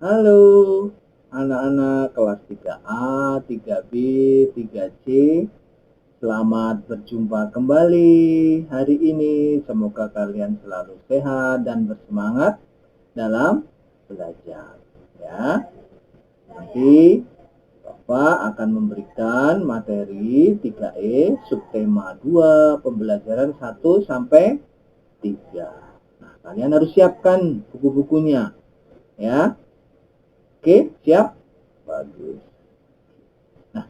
Halo anak-anak kelas 3A, 3B, 3C. Selamat berjumpa kembali hari ini. Semoga kalian selalu sehat dan bersemangat dalam belajar. Ya, nanti Bapak akan memberikan materi 3E subtema 2 pembelajaran 1 sampai 3. Nah, kalian harus siapkan buku-bukunya. Ya. Oke, siap? Bagus. Nah,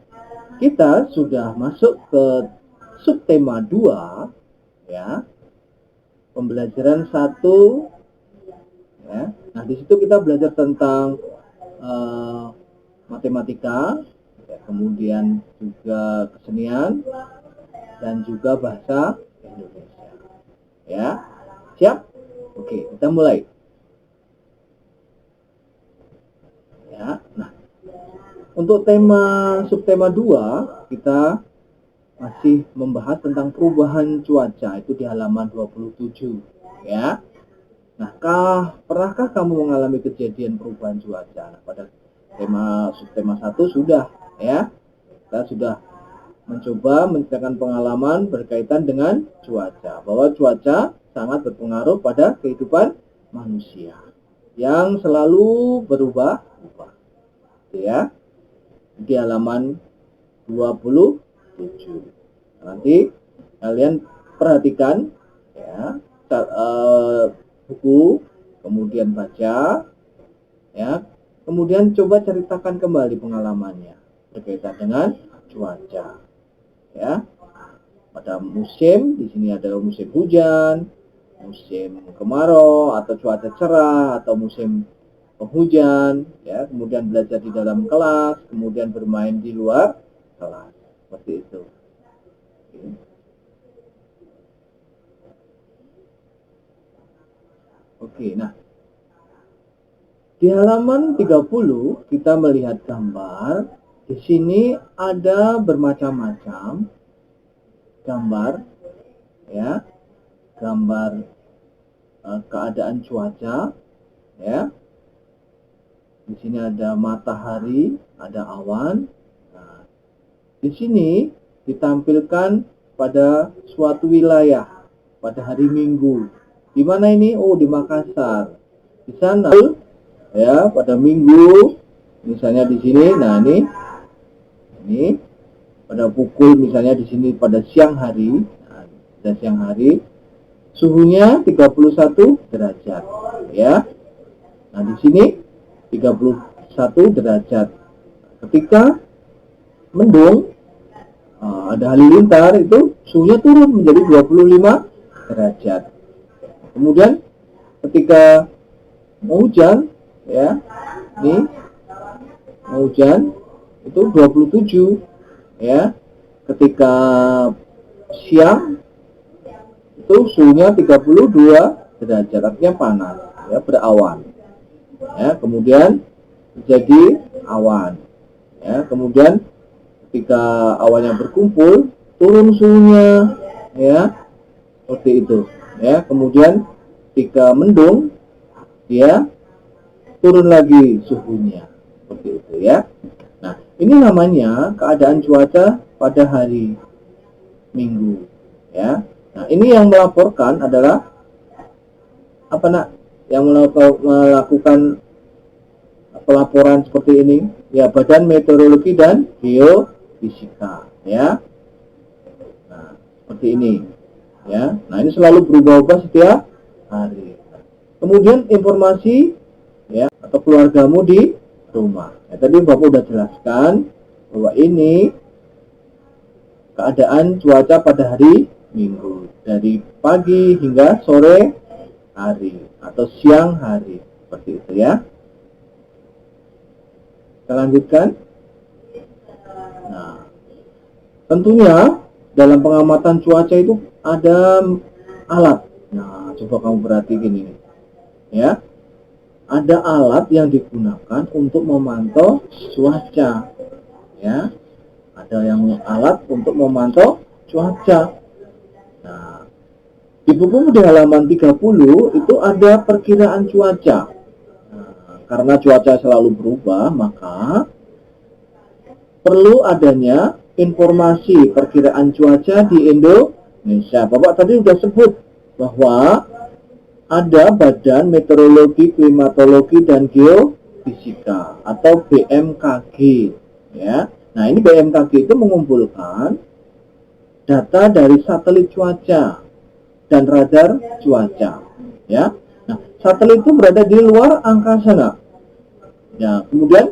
kita sudah masuk ke subtema 2, ya. Pembelajaran 1, ya. Nah, di situ kita belajar tentang matematika, ya, kemudian juga kesenian dan juga bahasa Indonesia. Ya. Siap? Oke, kita mulai. Ya. Nah, untuk subtema 2 kita masih membahas tentang perubahan cuaca, itu di halaman 27, ya. Nah, pernahkah kamu mengalami kejadian perubahan cuaca? Nah, pada subtema 1 sudah, ya. Kita sudah mencoba menceritakan pengalaman berkaitan dengan cuaca, bahwa cuaca sangat berpengaruh pada kehidupan manusia yang selalu berubah-ubah, ya. Di halaman 27. Nanti kalian perhatikan, ya, buku, kemudian baca, ya, kemudian coba ceritakan kembali pengalamannya berkaitan dengan cuaca, ya. Pada musim, di sini ada musim hujan, musim kemarau atau cuaca cerah, atau musim penghujan, ya, kemudian belajar di dalam kelas, kemudian bermain di luar kelas, seperti itu. Oke, nah di halaman 30 kita melihat gambar. Di sini ada bermacam-macam gambar, ya, gambar keadaan cuaca, ya. Di sini ada matahari, ada awan. Nah, di sini ditampilkan pada suatu wilayah pada hari Minggu. Di mana ini? Oh, di Makassar. Di sana, ya, pada Minggu, misalnya di sini. Nah, ini pada pukul, misalnya di sini pada siang hari. Nah, pada siang hari suhunya 31 derajat, ya. Nah, di sini 31 derajat. Ketika mendung, ada halilintar, itu suhunya turun menjadi 25 derajat. Kemudian ketika mau hujan, ya, ini mau hujan itu 27, ya. Ketika siang itu suhunya 32 derajat, artinya panas, ya, berawan, ya. Kemudian jadi awan, ya. Kemudian ketika awannya berkumpul, turun suhunya, ya, seperti itu, ya. Kemudian ketika mendung, dia turun lagi suhunya, seperti itu, ya. Nah, ini namanya keadaan cuaca pada hari Minggu, ya. Nah, ini yang melaporkan adalah apa, nak? Yang melakukan pelaporan seperti ini, ya, Badan Meteorologi dan Geofisika, ya. Nah, seperti ini, ya. Nah, ini selalu berubah-ubah setiap hari. Kemudian informasi, ya, atau keluargamu di rumah. Ya, tadi Bapak udah jelaskan bahwa ini keadaan cuaca pada hari Minggu, dari pagi hingga sore hari atau siang hari, seperti itu, ya. Kita lanjutkan. Nah, tentunya dalam pengamatan cuaca itu ada alat. Nah, coba kamu perhatikan ini, ya. Ada alat yang digunakan untuk memantau cuaca, ya. Ada yang alat untuk memantau cuaca. Nah, di buku di halaman 30 itu ada perkiraan cuaca. Nah, karena cuaca selalu berubah, maka perlu adanya informasi perkiraan cuaca di Indonesia. Bapak tadi sudah sebut bahwa ada Badan Meteorologi, Klimatologi, dan Geofisika atau BMKG. Ya, nah ini BMKG itu mengumpulkan data dari satelit cuaca dan radar cuaca. Ya, nah satelit itu berada di luar angkasa. Nah, ya, kemudian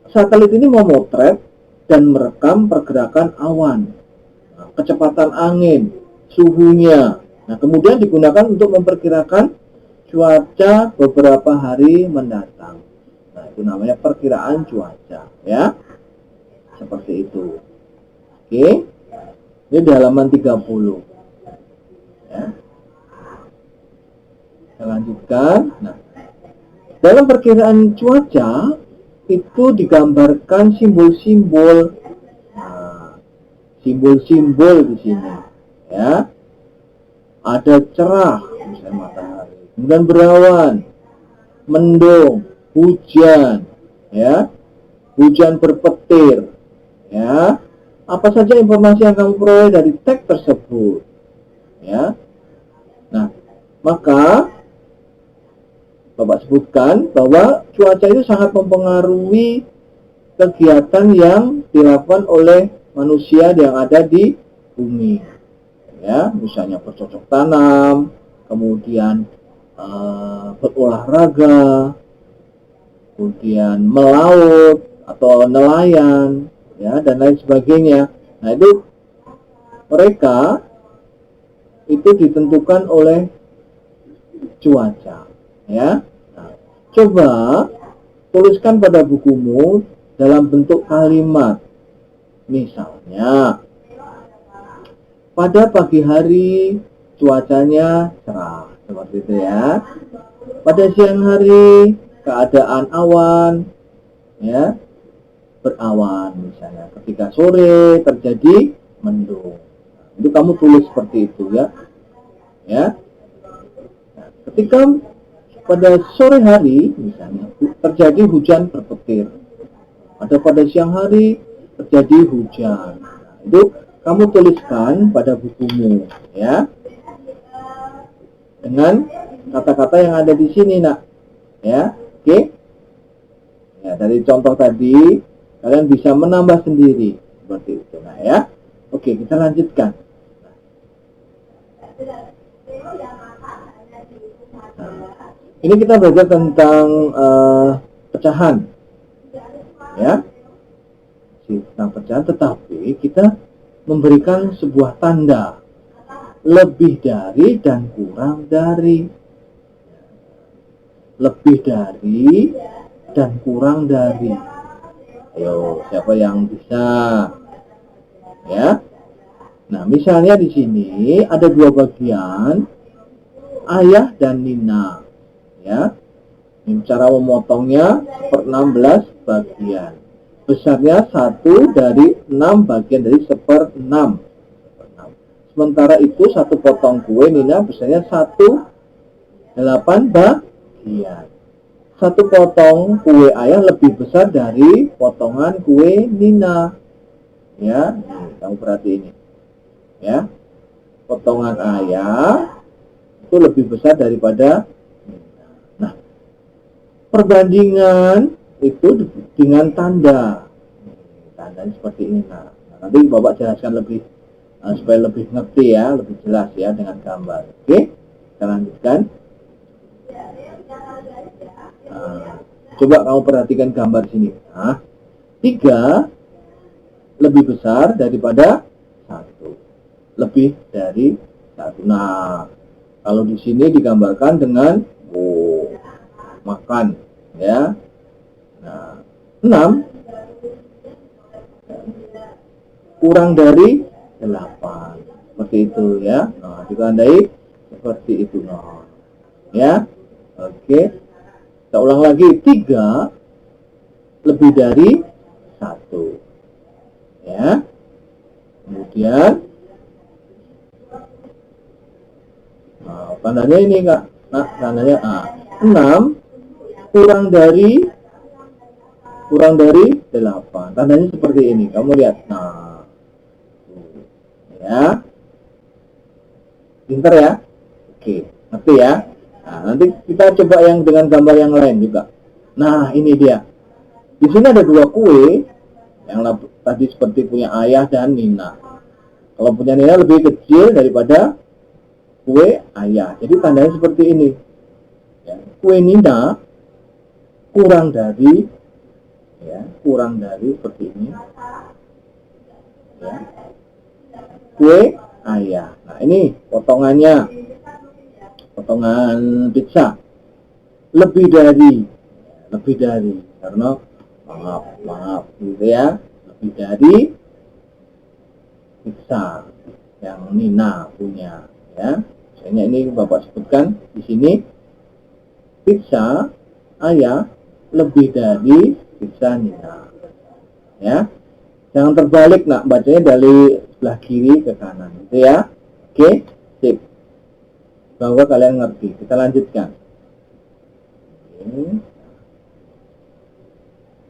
satelit ini memotret dan merekam pergerakan awan, kecepatan angin, suhunya. Nah, kemudian digunakan untuk memperkirakan cuaca beberapa hari mendatang. Nah, itu namanya perkiraan cuaca, ya. Seperti itu. Oke. Ini di halaman 30. Ya. Kita lanjutkan. Nah, dalam perkiraan cuaca itu digambarkan simbol-simbol. Nah, simbol-simbol di sini, ya. Ada cerah, misalnya matahari, kemudian berawan, mendung, hujan, ya, hujan berpetir, ya. Apa saja informasi yang kamu peroleh dari teks tersebut, ya. Nah, maka Bapak sebutkan bahwa cuaca itu sangat mempengaruhi kegiatan yang dilakukan oleh manusia yang ada di bumi, ya, misalnya bercocok tanam, kemudian berolahraga, kemudian melaut atau nelayan, ya, dan lain sebagainya. Nah, itu mereka itu ditentukan oleh cuaca, ya. Nah, coba tuliskan pada bukumu dalam bentuk kalimat. Misalnya, pada pagi hari cuacanya cerah, seperti itu ya. Pada siang hari keadaan awan, ya, berawan misalnya. Ketika sore terjadi mendung. Itu kamu tulis seperti itu, ya. Ya. Nah, ketika pada sore hari misalnya terjadi hujan berpetir. Pada siang hari terjadi hujan. Nah, itu kamu tuliskan pada bukumu, ya, dengan kata-kata yang ada di sini, nak, ya. Oke. Ya, dari contoh tadi kalian bisa menambah sendiri seperti itu, nah, ya. Oke, kita lanjutkan. Nah, ini kita belajar tentang pecahan, ya, tentang pecahan, tetapi kita memberikan sebuah tanda lebih dari dan kurang dari, lebih dari dan kurang dari. Ayo, siapa yang bisa? Ya. Nah, misalnya di sini ada dua bagian, ayah dan Nina, ya. Ini cara memotongnya 1/16 bagian. Besarnya 1 dari 6 bagian dari 1/6. Sementara itu satu potong kue Nina besarnya 1/8 bagian. Satu potong kue ayah lebih besar dari potongan kue Nina. Ya, nih, kamu perhati ini. Ya, potongan ayah itu lebih besar daripada Nina. Nah, perbandingan itu dengan tanda. Tandanya seperti ini. Nah, nanti Bapak jelaskan lebih supaya lebih ngerti, ya, lebih jelas, ya, dengan gambar. Oke, kita lanjutkan. Nah, coba kamu perhatikan gambar sini. Nah, 3 lebih besar daripada 1, lebih dari 1. Nah, kalau di sini digambarkan dengan makan, ya. Nah, 6 kurang dari 8, seperti itu, ya. Nah, ditandai seperti itu, nah, ya. Oke, kita ulang lagi. 3 lebih dari 1, ya. Kemudian tandanya ini, Kak. Nah, tandanya 6 kurang dari 8. Tandanya seperti ini. Kamu lihat. Nah, ya. Pinter ya? Oke, ngerti ya? Nah, nanti kita coba yang dengan gambar yang lain juga. Nah, ini dia. Di sini ada 2 kue yang tadi seperti punya ayah dan Nina. Kalau punya Nina lebih kecil daripada kue ayah. Jadi tandanya seperti ini. Ya, kue Nina kurang dari seperti ini. Ya. Kue ayah. Nah, ini potongan pizza lebih dari karena maaf gitu ya, lebih dari pizza yang Nina punya ya. Misalnya ini Bapak sebutkan di sini pizza ayah lebih dari pizza Nina ya. Jangan terbalik nak, bacanya dari sebelah kiri ke kanan gitu ya. Oke, sip. Bahwa kalian ngerti. Kita lanjutkan.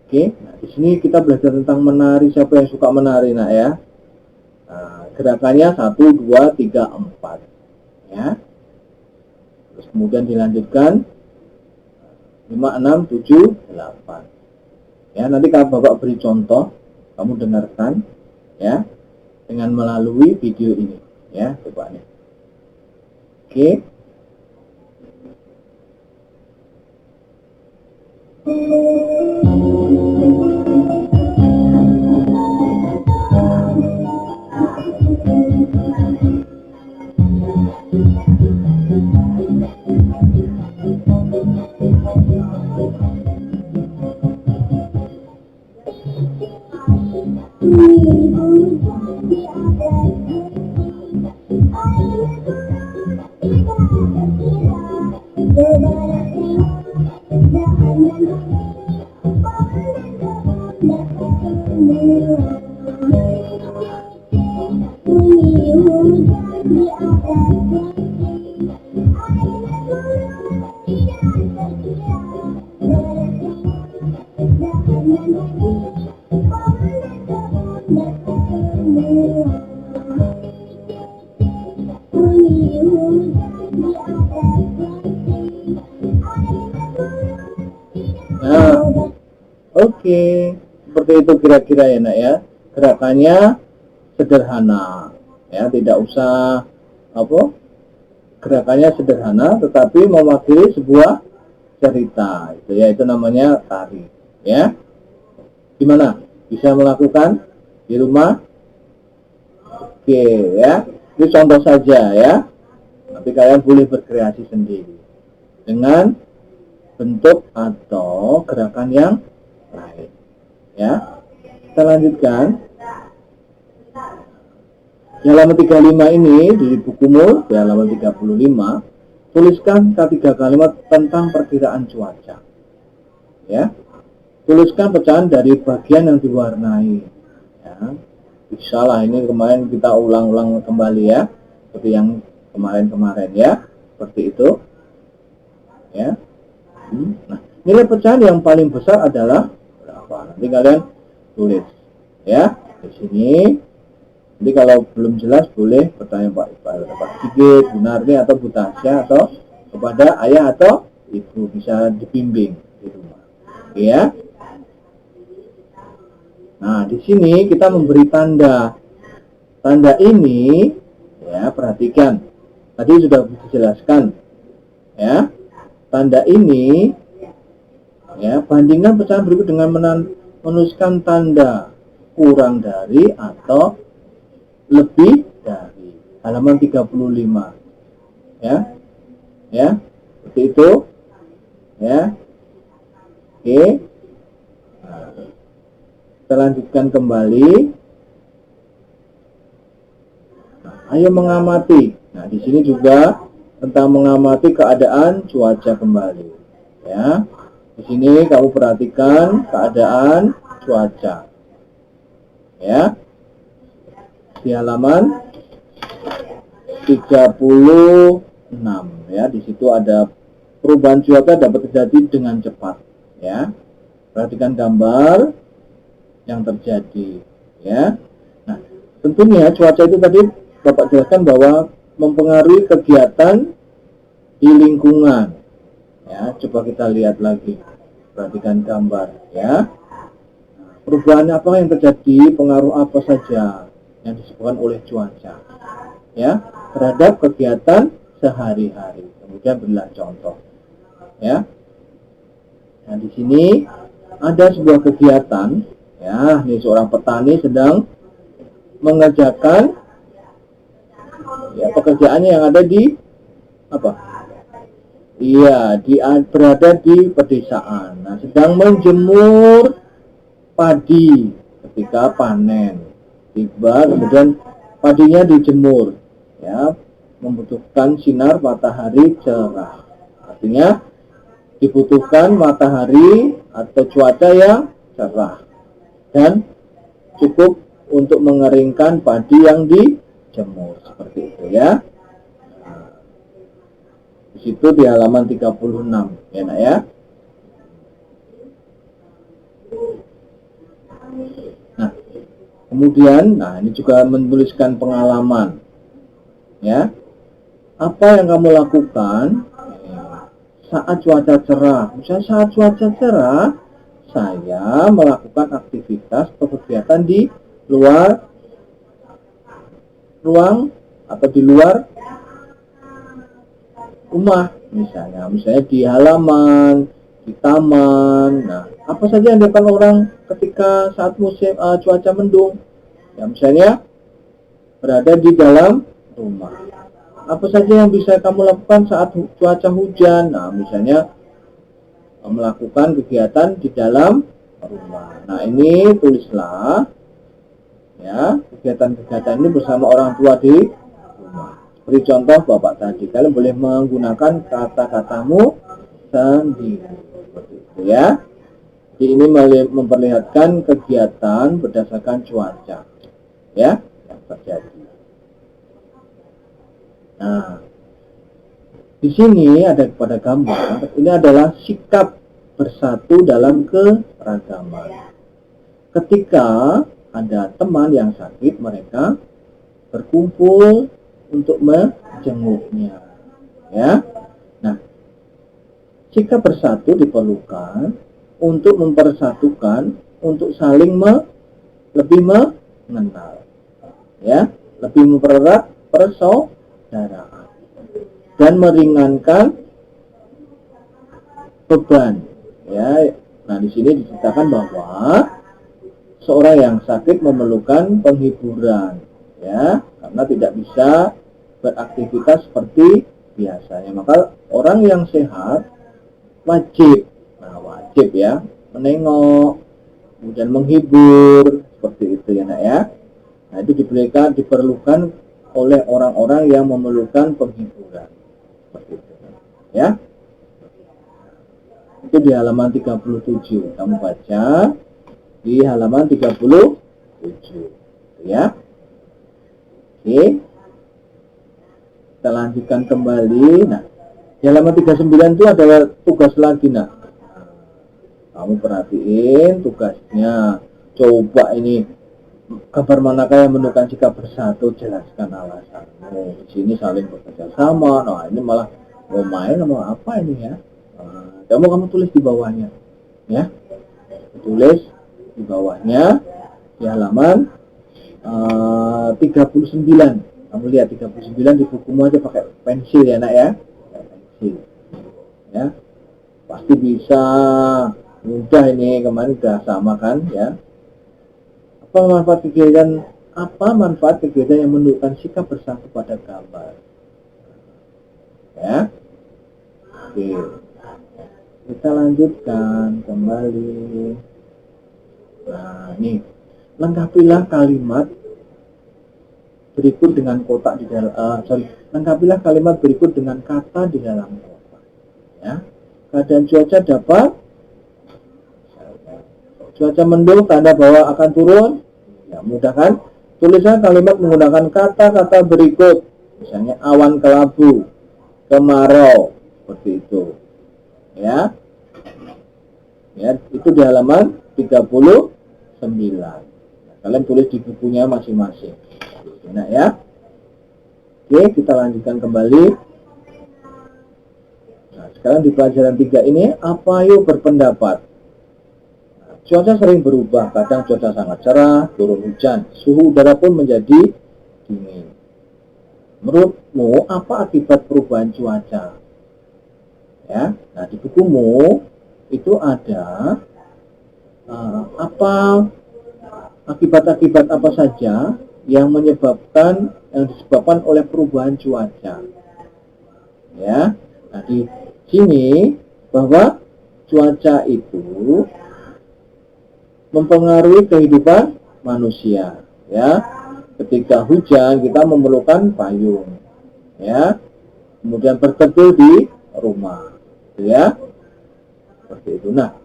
Oke, nah di sini kita belajar tentang menari. Siapa yang suka menari nak ya? Nah, gerakannya 1, 2, 3, 4 ya. Terus kemudian dilanjutkan 5, 6, 7, 8 ya. Nanti kalau Bapak beri contoh, kamu dengarkan ya dengan melalui video ini ya, coba nih. Oke. Nah, oke, seperti itu kira-kira ya nak ya. Gerakannya sederhana ya, tidak usah gerakannya sederhana tetapi mewakili sebuah cerita itu ya, itu namanya tari ya. Gimana, bisa melakukan di rumah? Oke ya, ini contoh saja ya, nanti kalian boleh berkreasi sendiri dengan bentuk atau gerakan yang lain ya. Kita lanjutkan. Di halaman 35 ini di bukumu, di halaman 35, tuliskan ketiga kalimat tentang perkiraan cuaca. Ya. Tuliskan pecahan dari bagian yang diwarnai. Ya. Bisa lah, ini kemarin kita ulang-ulang kembali ya, seperti yang kemarin-kemarin ya, seperti itu. Ya. Nah, nilai pecahan yang paling besar adalah berapa? Nanti kalian tulis ya di sini. Jadi kalau belum jelas boleh bertanya Pak Sigit, Bu Narni atau Bu Tasya atau kepada ayah atau ibu, bisa dibimbing di rumah. Oke ya. Nah, di sini kita memberi tanda. Tanda ini ya, perhatikan. Tadi sudah dijelaskan. Ya. Tanda ini ya, bandingkan pecahan berikut dengan menuliskan tanda kurang dari atau lebih dari. Halaman 35 ya, seperti itu ya. Oke, nah, kita lanjutkan kembali. Nah, ayo mengamati. Nah, di sini juga tentang mengamati keadaan cuaca kembali ya. Di sini kamu perhatikan keadaan cuaca ya. Di halaman 36 ya, di situ ada perubahan cuaca dapat terjadi dengan cepat, ya. Perhatikan gambar yang terjadi, ya. Nah, tentunya cuaca itu tadi Bapak jelaskan bahwa mempengaruhi kegiatan di lingkungan, ya. Coba kita lihat lagi, perhatikan gambar, ya. Perubahan apa yang terjadi, pengaruh apa saja yang disebabkan oleh cuaca, ya, terhadap kegiatan sehari-hari. Kemudian berilah contoh, ya. Nah, di sini ada sebuah kegiatan, ya. Ini seorang petani sedang mengerjakan, ya, pekerjaannya yang ada di apa? Iya, berada di pedesaan. Nah, sedang menjemur padi ketika panen. Tiba kemudian padinya dijemur, ya, membutuhkan sinar matahari cerah. Artinya dibutuhkan matahari atau cuaca yang cerah dan cukup untuk mengeringkan padi yang dijemur, seperti itu, ya. Di situ di halaman 36, ya Nak, ya. Nah, kemudian, ini juga menuliskan pengalaman, ya. Apa yang kamu lakukan saat cuaca cerah? Misalnya saat cuaca cerah, saya melakukan aktivitas atau kegiatan di luar ruang atau di luar rumah, misalnya di halaman, di taman. Nah, apa saja yang dilakukan orang ketika saat musim cuaca mendung? Ya, misalnya berada di dalam rumah. Apa saja yang bisa kamu lakukan saat cuaca hujan? Nah, misalnya melakukan kegiatan di dalam rumah. Nah, ini tulislah, ya, kegiatan-kegiatan ini bersama orang tua di rumah. Seperti contoh Bapak tadi, kalian boleh menggunakan kata-katamu sendiri, seperti itu, ya. Jadi ini memperlihatkan kegiatan berdasarkan cuaca, ya, yang terjadi. Nah, di sini ada pada gambar, ini adalah sikap bersatu dalam keragaman. Ketika ada teman yang sakit, mereka berkumpul untuk menjenguknya, ya. Nah, sikap bersatu diperlukan untuk mempersatukan, untuk saling lebih mengenal, ya, lebih mempererat persaudaraan dan meringankan beban, ya. Nah, di sini diceritakan bahwa seorang yang sakit memerlukan penghiburan, ya, karena tidak bisa beraktivitas seperti biasanya. Maka orang yang sehat wajib, ya, menengok, kemudian menghibur, seperti itu, ya Nak, ya. Nah, itu diperlukan oleh orang-orang yang memerlukan penghiburan, seperti itu, ya. Itu di halaman 37, kamu baca di halaman 37, ya. Oke, kita lanjutkan kembali. Nah, di halaman 39 itu adalah tugas lagi, Nak. Kamu perhatiin tugasnya. Coba ini gambar manakah yang menunjukkan sikap bersatu, jelaskan alasannya. Di sini saling bekerja sama. Nah, ini malah mau main mau apa ini, ya. Kamu tulis di bawahnya, ya. Tulis di bawahnya di halaman 39. Kamu lihat 39 di bukumu aja pakai pensil, ya Nak, ya. Pensil, ya. Pasti bisa, mudah ini, kemarin udah sama kan, ya. Apa manfaat kegiatan yang menunjukkan sikap bersatu pada gambar, ya. Oke, kita lanjutkan kembali. Nah, nih, lengkapilah kalimat berikut dengan kotak di dalam lengkapilah kalimat berikut dengan kata di dalam kotak, ya. Keadaan cuaca dapat, cuaca mendung tanda bahwa akan turun, ya, mudah kan? Tuliskan kalimat menggunakan kata-kata berikut, misalnya awan kelabu, kemarau, seperti itu. Ya. Ya, itu di halaman 39. Nah, kalian tulis di bukunya masing-masing. Nah, ya. Oke, kita lanjutkan kembali. Nah, sekarang di pelajaran 3 ini, apa yuk berpendapat? Nah, cuaca sering berubah, kadang cuaca sangat cerah, turun hujan, suhu udara pun menjadi dingin. Menurutmu, apa akibat perubahan cuaca? Ya, nah di bukumu itu ada apa akibat-akibat apa saja yang disebabkan oleh perubahan cuaca. Ya, nah di sini bahwa cuaca itu mempengaruhi kehidupan manusia. Ya, ketika hujan kita memerlukan payung. Ya, kemudian berteduh di rumah. Ya, seperti itu. Nah,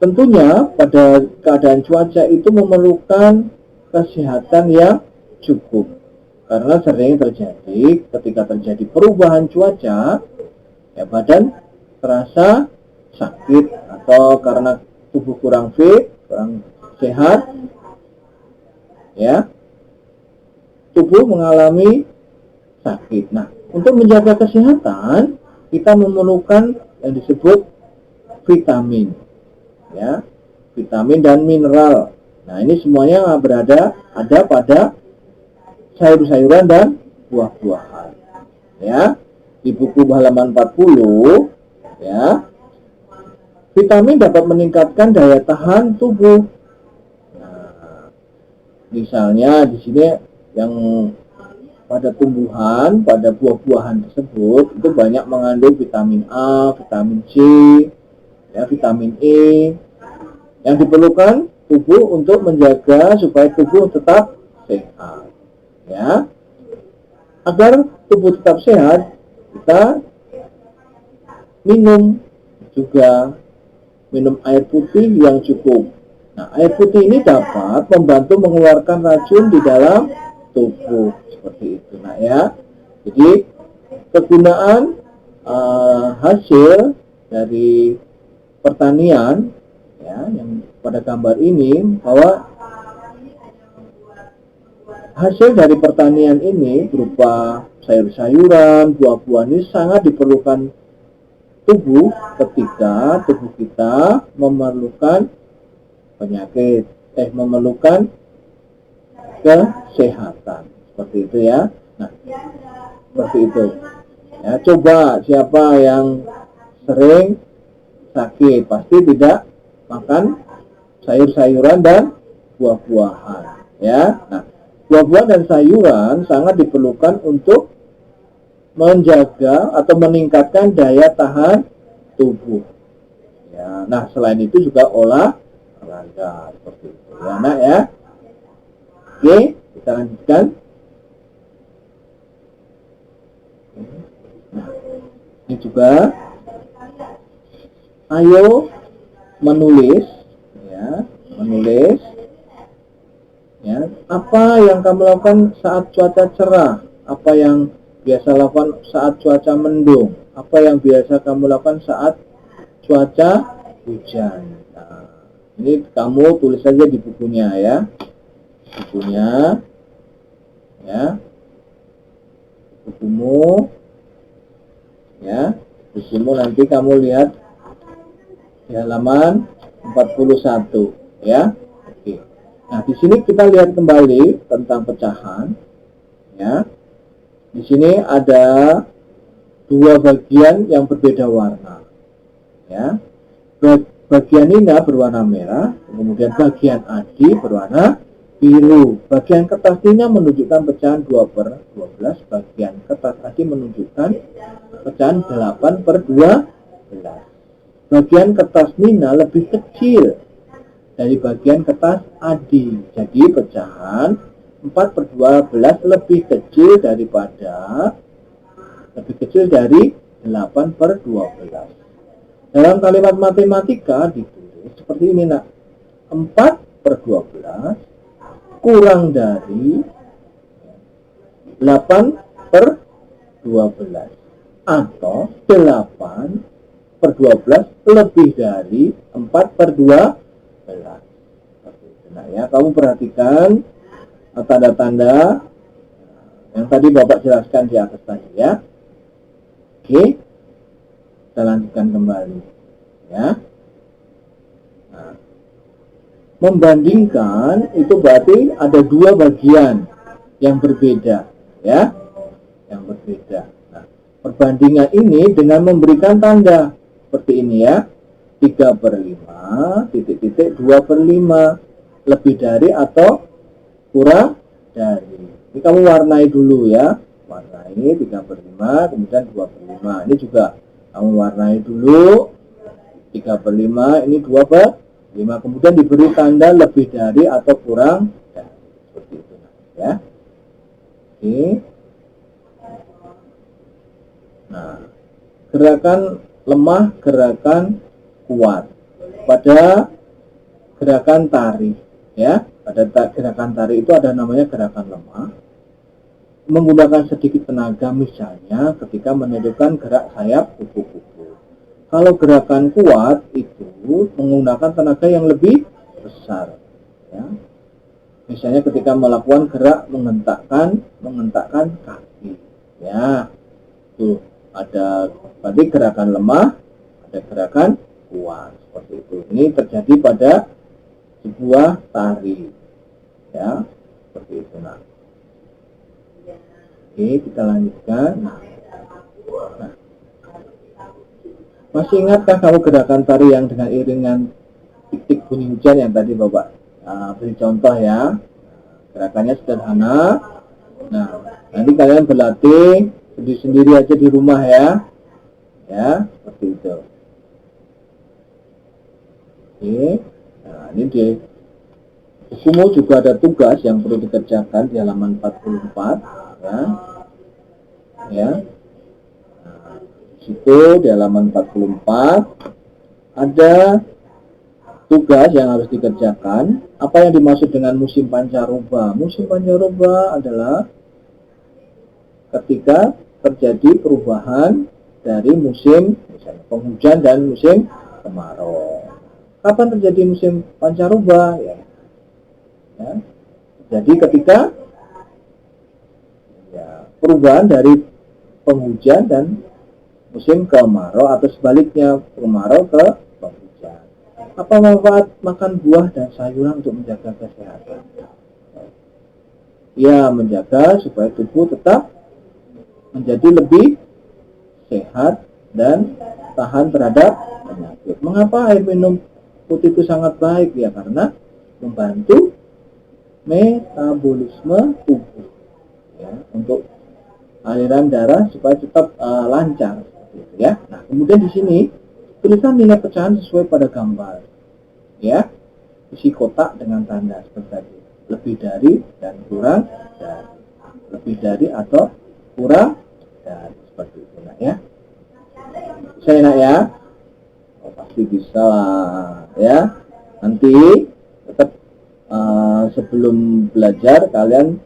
tentunya pada keadaan cuaca itu memerlukan kesehatan yang cukup. Karena sering terjadi ketika terjadi perubahan cuaca, ya badan terasa sakit atau karena tubuh kurang fit, kurang sehat, ya tubuh mengalami sakit. Nah, untuk menjaga kesehatan kita memerlukan yang disebut vitamin. Ya, vitamin dan mineral. Nah, ini semuanya ada pada sayur-sayuran dan buah-buahan. Ya, di buku halaman 40, ya, vitamin dapat meningkatkan daya tahan tubuh. Nah, misalnya di sini yang pada tumbuhan, pada buah-buahan tersebut itu banyak mengandung vitamin A, vitamin C, ya, vitamin E yang diperlukan tubuh untuk menjaga supaya tubuh tetap sehat. Ya, agar tubuh tetap sehat, kita minum air putih yang cukup. Nah, air putih ini dapat membantu mengeluarkan racun di dalam tubuh seperti itu. Nah, ya, jadi kegunaan hasil dari pertanian, ya, yang pada gambar ini bahwa hasil dari pertanian ini berupa sayur-sayuran, buah-buahan ini sangat diperlukan tubuh ketika tubuh kita memerlukan memerlukan kesehatan. Seperti itu ya. Nah, seperti itu. Ya, coba siapa yang sering sakit pasti tidak makan sayur-sayuran dan buah-buahan. Ya, nah buah-buahan dan sayuran sangat diperlukan untuk menjaga atau meningkatkan daya tahan tubuh. Ya, nah selain itu juga olahraga seperti itu. Ya, nak ya. Oke, kita lanjutkan. Nah, ini juga ayo menulis, ya, menulis. Ya, apa yang kamu lakukan saat cuaca cerah? Apa yang biasa lakukan saat cuaca mendung? Apa yang biasa kamu lakukan saat cuaca hujan? Nah, ini kamu tulis saja di bukunya ya. Bukunya, ya. Bukumu, ya. Bukumu nanti kamu lihat di halaman 41, ya. Oke. Nah, di sini kita lihat kembali tentang pecahan. Ya, di sini ada dua bagian yang berbeda warna. Ya, bagian ini berwarna merah, kemudian bagian adi berwarna biru. Bagian kertas Nina menunjukkan pecahan 2/12, bagian kertas adi menunjukkan pecahan 8/12. Bagian kertas Nina lebih kecil dari bagian kertas adi. Jadi pecahan 4/12 lebih kecil dari 8/12. Dalam kalimat matematika ditulis seperti ini, nak. 4/12 kurang dari 8/12 atau 8 per 12 lebih dari 4 per 12. Nah ya, kamu perhatikan tanda-tanda yang tadi Bapak jelaskan di atas tadi ya. Oke, kita lanjutkan kembali ya. Nah, membandingkan itu berarti ada dua bagian yang berbeda ya, yang berbeda. Nah, perbandingan ini dengan memberikan tanda seperti ini ya, 3/5 titik-titik 2/5 lebih dari atau kurang dari. Ini kamu warnai dulu ya, warnai 3/5 kemudian 2/5. Ini juga kamu warnai dulu 3/5, ini 2/5, kemudian diberi tanda lebih dari atau kurang dari, seperti itu ya. Oke. Nah, gerakan lemah, gerakan kuat pada gerakan tari ya. Pada gerakan tari itu ada namanya gerakan lemah, menggunakan sedikit tenaga, misalnya ketika menunjukkan gerak sayap kupu-kupu. Kalau gerakan kuat itu menggunakan tenaga yang lebih besar ya. Misalnya ketika melakukan gerak mengentakkan kaki ya. Tuh, ada berarti gerakan lemah, ada gerakan kuat, seperti itu. Ini terjadi pada sebuah tari ya, seperti itu. Nah, oke, kita lanjutkan. Nah, masih ingatkah kamu gerakan tari yang dengan iringan titik bunyi hujan yang tadi Bapak beri contoh ya? Gerakannya sederhana. Nah, nanti kalian berlatih sendiri aja di rumah ya, seperti itu. Oke, nah ini di bukumu juga ada tugas yang perlu dikerjakan di halaman 44 ya. Nah, situ di halaman 44 ada tugas yang harus dikerjakan. Apa yang dimaksud dengan musim pancaroba? Musim pancaroba adalah ketika terjadi perubahan dari musim misalnya penghujan dan musim kemarau. Kapan terjadi musim pancaroba? Ya. Jadi ketika perubahan dari penghujan dan musim kemarau atau sebaliknya kemarau ke penghujan. Apa manfaat makan buah dan sayuran untuk menjaga kesehatan? Ya, menjaga supaya tubuh tetap menjadi lebih sehat dan tahan terhadap penyakit. Mengapa air minum putih itu sangat baik? Ya, karena membantu metabolisme tubuh ya, untuk aliran darah supaya tetap lancar gitu ya. Nah, kemudian di sini tulisan nilai pecahan sesuai pada gambar ya, isi kotak dengan tanda seperti tadi, lebih dari dan kurang dari, lebih dari atau kurang dari, seperti itu nak ya. Saya nak ya, pasti bisa ya. Nanti tetap sebelum belajar kalian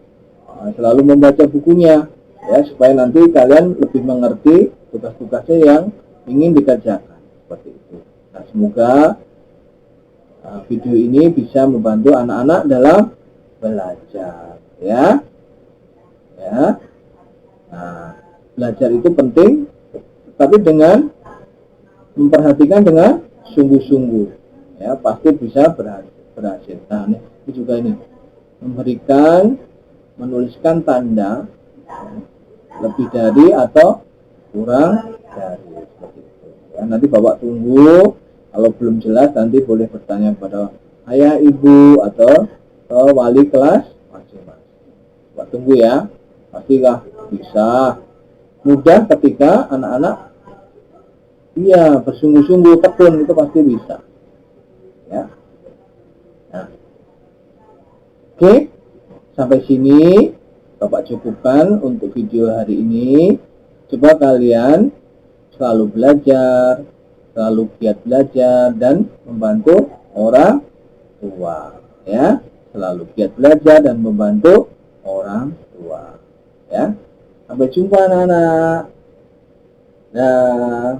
selalu membaca bukunya ya, supaya nanti kalian lebih mengerti tugas-tugasnya yang ingin dikerjakan, seperti itu. Nah, semoga video ini bisa membantu anak-anak dalam belajar ya. Nah, belajar itu penting, tapi dengan memperhatikan dengan sungguh-sungguh ya, pasti bisa berhasil. Nah, ini juga ini menuliskan tanda lebih dari atau kurang dari, seperti itu ya. Nanti Bapak tunggu, kalau belum jelas nanti boleh bertanya pada ayah, ibu atau wali kelas masing-masing. Bapak tunggu ya, pastilah bisa mudah ketika anak-anak bersungguh-sungguh tekun, itu pasti bisa ya. Nah, oke, sampai sini Bapak cukupkan untuk video hari ini. Coba kalian selalu belajar, selalu giat belajar dan membantu orang tua ya. Selalu giat belajar dan membantu orang tua ya. Sampai jumpa anak-anak. Dah.